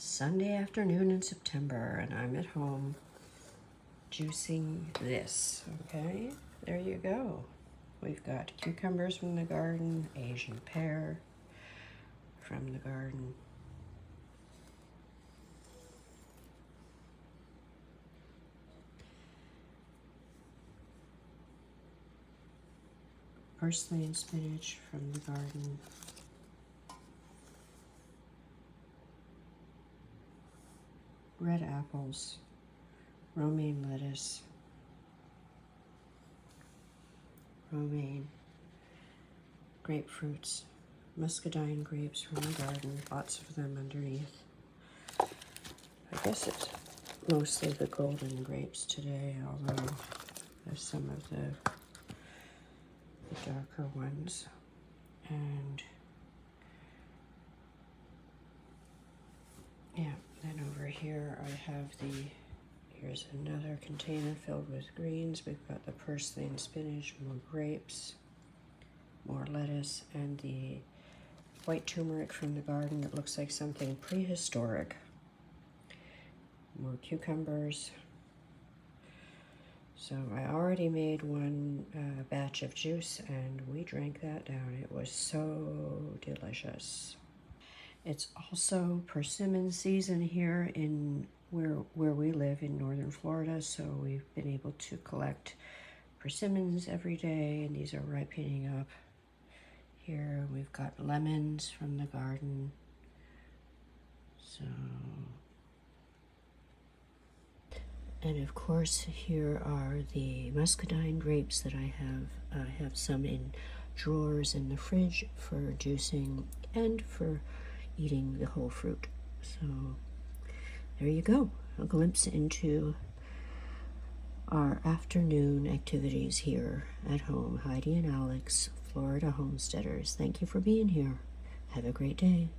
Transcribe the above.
Sunday afternoon in September, and I'm at home juicing this. Okay, there you go. We've got cucumbers from the garden, Asian pear from the garden, parsley and spinach from the garden, red apples, romaine lettuce, romaine, grapefruits, muscadine grapes from the garden, lots of them underneath. I guess it's mostly the golden grapes today, although there's some of the darker ones. And yeah, then over here I have here's another container filled with greens. We've got the parsley and spinach, more grapes, more lettuce, and the white turmeric from the garden that looks like something prehistoric. More cucumbers. So I already made one batch of juice and we drank that down. It was so delicious. It's also persimmon season here in where we live in northern Florida, so we've been able to collect persimmons every day, and these are ripening up. Here we've got lemons from the garden. So, and of course here are the muscadine grapes that I have some in drawers in the fridge for juicing and for eating the whole fruit. So there you go, a glimpse into our afternoon activities here at home. Heidi and Alex, Florida homesteaders. Thank you for being here. Have a great day.